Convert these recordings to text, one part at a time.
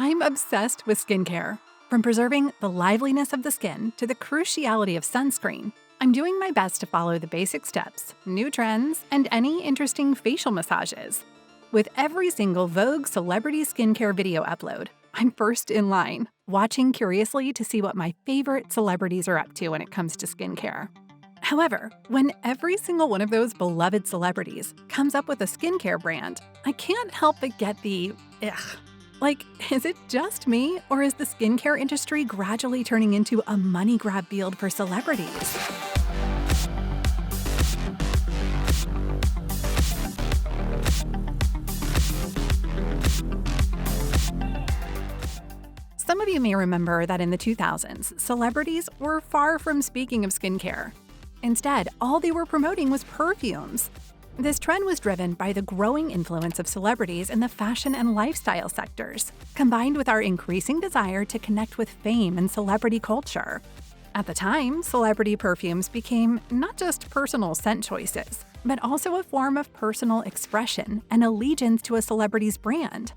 I'm obsessed with skincare. From preserving the liveliness of the skin to the cruciality of sunscreen, I'm doing my best to follow the basic steps, new trends, and any interesting facial massages. With every single Vogue celebrity skincare video upload, I'm first in line, watching curiously to see what my favorite celebrities are up to when it comes to skincare. However, when every single one of those beloved celebrities comes up with a skincare brand, I can't help but get the ugh. Like, is it just me, or is the skincare industry gradually turning into a money grab field for celebrities? Some of you may remember that in the 2000s, celebrities were far from speaking of skincare. Instead, all they were promoting was perfumes. This trend was driven by the growing influence of celebrities in the fashion and lifestyle sectors, combined with our increasing desire to connect with fame and celebrity culture. At the time, celebrity perfumes became not just personal scent choices, but also a form of personal expression and allegiance to a celebrity's brand.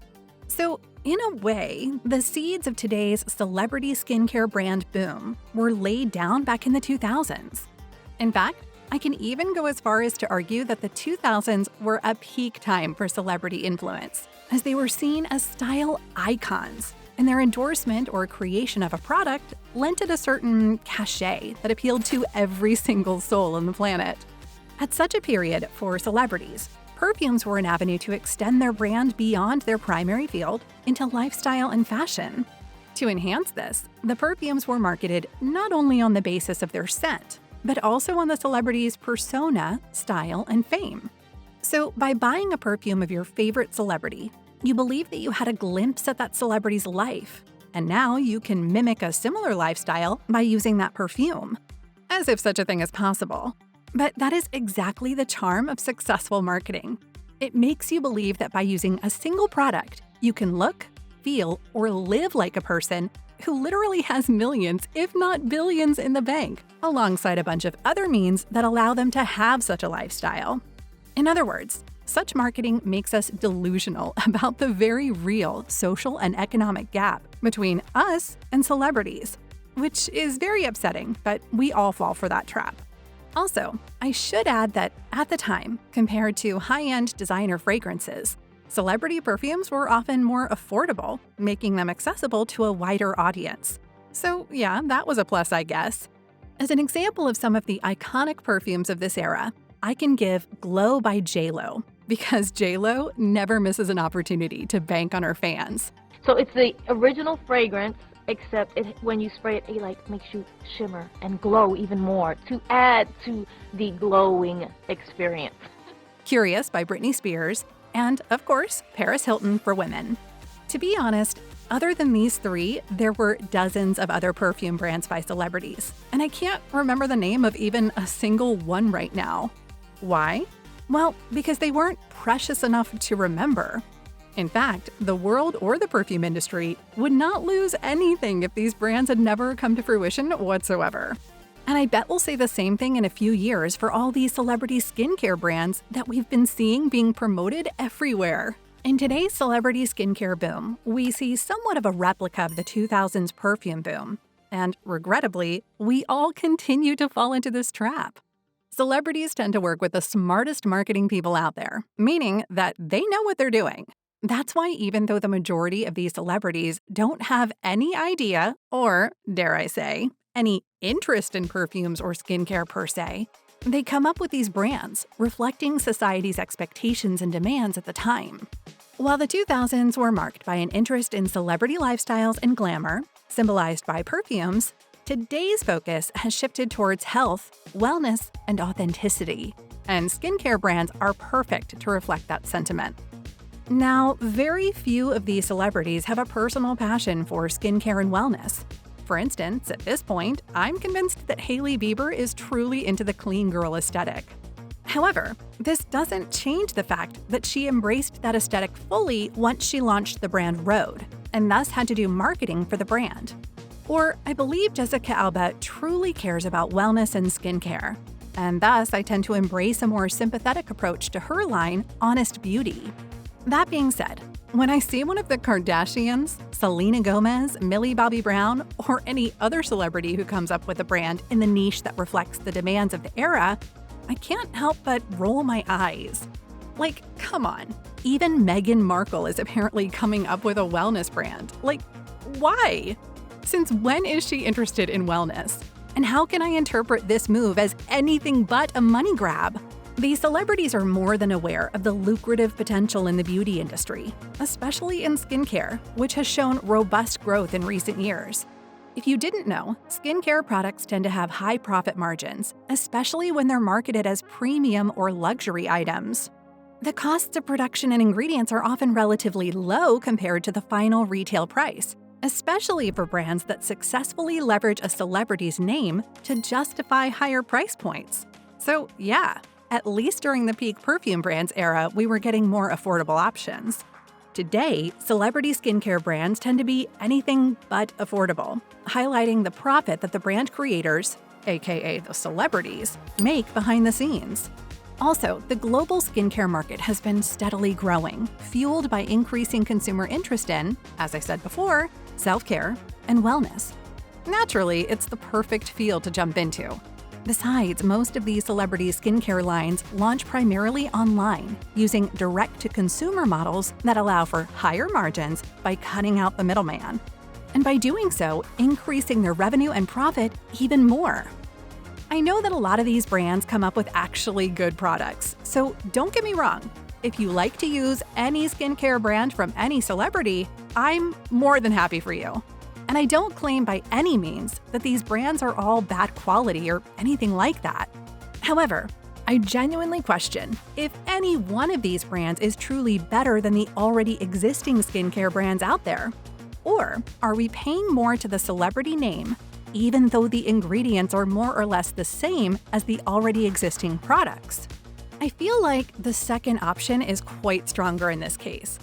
So, in a way, the seeds of today's celebrity skincare brand boom were laid down back in the 2000s. In fact, I can even go as far as to argue that the 2000s were a peak time for celebrity influence, as they were seen as style icons, and their endorsement or creation of a product lent it a certain cachet that appealed to every single soul on the planet. At such a period for celebrities, perfumes were an avenue to extend their brand beyond their primary field into lifestyle and fashion. To enhance this, the perfumes were marketed not only on the basis of their scent, but also on the celebrity's persona, style, and fame. So, by buying a perfume of your favorite celebrity, you believe that you had a glimpse at that celebrity's life, and now you can mimic a similar lifestyle by using that perfume. As if such a thing is possible. But that is exactly the charm of successful marketing. It makes you believe that by using a single product, you can look, feel, or live like a person who literally has millions, if not billions, in the bank, alongside a bunch of other means that allow them to have such a lifestyle. In other words, such marketing makes us delusional about the very real social and economic gap between us and celebrities, which is very upsetting, but we all fall for that trap. Also, I should add that at the time, compared to high-end designer fragrances, celebrity perfumes were often more affordable, making them accessible to a wider audience. So yeah, that was a plus, I guess. As an example of some of the iconic perfumes of this era, I can give Glow by JLo, because JLo never misses an opportunity to bank on her fans. So it's the original fragrance, except when you spray it, it makes you shimmer and glow even more to add to the glowing experience. Curious by Britney Spears, and, of course, Paris Hilton for women. To be honest, other than these three, there were dozens of other perfume brands by celebrities, and I can't remember the name of even a single one right now. Why? Well, because they weren't precious enough to remember. In fact, the world or the perfume industry would not lose anything if these brands had never come to fruition whatsoever. And I bet we'll say the same thing in a few years for all these celebrity skincare brands that we've been seeing being promoted everywhere. In today's celebrity skincare boom, we see somewhat of a replica of the 2000s perfume boom. And regrettably, we all continue to fall into this trap. Celebrities tend to work with the smartest marketing people out there, meaning that they know what they're doing. That's why even though the majority of these celebrities don't have any idea, or, dare I say, any interest in perfumes or skincare per se, they come up with these brands, reflecting society's expectations and demands at the time. While the 2000s were marked by an interest in celebrity lifestyles and glamour, symbolized by perfumes, today's focus has shifted towards health, wellness, and authenticity. And skincare brands are perfect to reflect that sentiment. Now, very few of these celebrities have a personal passion for skincare and wellness. For instance, at this point, I'm convinced that Hailey Bieber is truly into the clean girl aesthetic. However, this doesn't change the fact that she embraced that aesthetic fully once she launched the brand Rhode, and thus had to do marketing for the brand. Or I believe Jessica Alba truly cares about wellness and skincare, and thus I tend to embrace a more sympathetic approach to her line, Honest Beauty. That being said, When I see one of the Kardashians, Selena Gomez, Millie Bobby Brown, or any other celebrity who comes up with a brand in the niche that reflects the demands of the era, I can't help but roll my eyes. Like, come on. Even Meghan Markle is apparently coming up with a wellness brand. Like, why? Since when is she interested in wellness? And how can I interpret this move as anything but a money grab? These celebrities are more than aware of the lucrative potential in the beauty industry, especially in skincare, which has shown robust growth in recent years. If you didn't know, skincare products tend to have high profit margins, especially when they're marketed as premium or luxury items. The costs of production and ingredients are often relatively low compared to the final retail price, especially for brands that successfully leverage a celebrity's name to justify higher price points. So yeah, at least during the peak perfume brands era, we were getting more affordable options. Today, celebrity skincare brands tend to be anything but affordable, highlighting the profit that the brand creators, aka the celebrities, make behind the scenes. Also, the global skincare market has been steadily growing, fueled by increasing consumer interest in, as I said before, self-care and wellness. Naturally, it's the perfect field to jump into. Besides, most of these celebrity skincare lines launch primarily online, using direct-to-consumer models that allow for higher margins by cutting out the middleman. And by doing so, increasing their revenue and profit even more. I know that a lot of these brands come up with actually good products, so don't get me wrong. If you like to use any skincare brand from any celebrity, I'm more than happy for you. And I don't claim by any means that these brands are all bad quality or anything like that. However, I genuinely question if any one of these brands is truly better than the already existing skincare brands out there. Or are we paying more to the celebrity name, even though the ingredients are more or less the same as the already existing products? I feel like the second option is quite stronger in this case.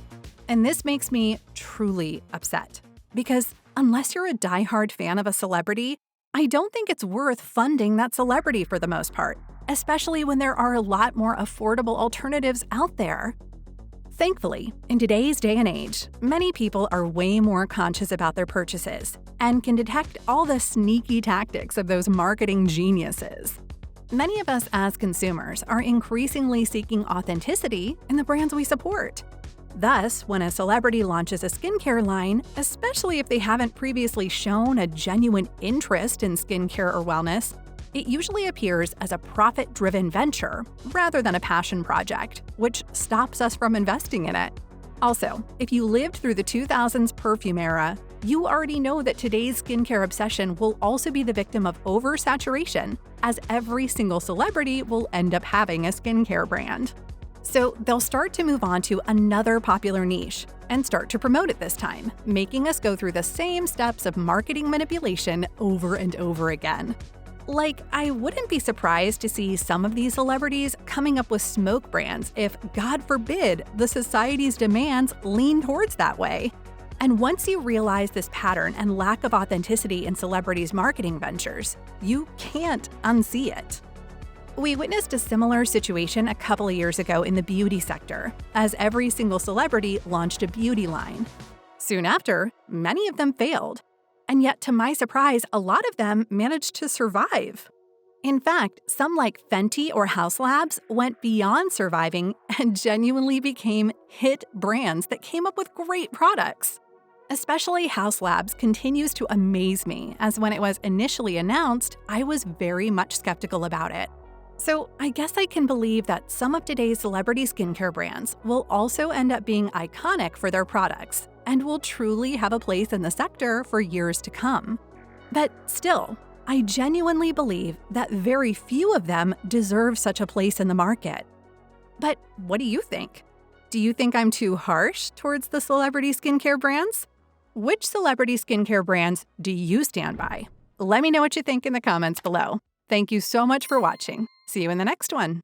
And this makes me truly upset. Because unless you're a diehard fan of a celebrity, I don't think it's worth funding that celebrity for the most part, especially when there are a lot more affordable alternatives out there. Thankfully, in today's day and age, many people are way more conscious about their purchases and can detect all the sneaky tactics of those marketing geniuses. Many of us as consumers are increasingly seeking authenticity in the brands we support. Thus, when a celebrity launches a skincare line, especially if they haven't previously shown a genuine interest in skincare or wellness, it usually appears as a profit-driven venture rather than a passion project, which stops us from investing in it. Also, if you lived through the 2000s perfume era, you already know that today's skincare obsession will also be the victim of oversaturation, as every single celebrity will end up having a skincare brand. So they'll start to move on to another popular niche and start to promote it this time, making us go through the same steps of marketing manipulation over and over again. Like, I wouldn't be surprised to see some of these celebrities coming up with smoke brands if, God forbid, the society's demands lean towards that way. And once you realize this pattern and lack of authenticity in celebrities' marketing ventures, you can't unsee it. We witnessed a similar situation a couple of years ago in the beauty sector, as every single celebrity launched a beauty line. Soon after, many of them failed. And yet, to my surprise, a lot of them managed to survive. In fact, some like Fenty or House Labs went beyond surviving and genuinely became hit brands that came up with great products. Especially House Labs continues to amaze me, as when it was initially announced, I was very much skeptical about it. So I guess I can believe that some of today's celebrity skincare brands will also end up being iconic for their products and will truly have a place in the sector for years to come. But still, I genuinely believe that very few of them deserve such a place in the market. But what do you think? Do you think I'm too harsh towards the celebrity skincare brands? Which celebrity skincare brands do you stand by? Let me know what you think in the comments below. Thank you so much for watching. See you in the next one.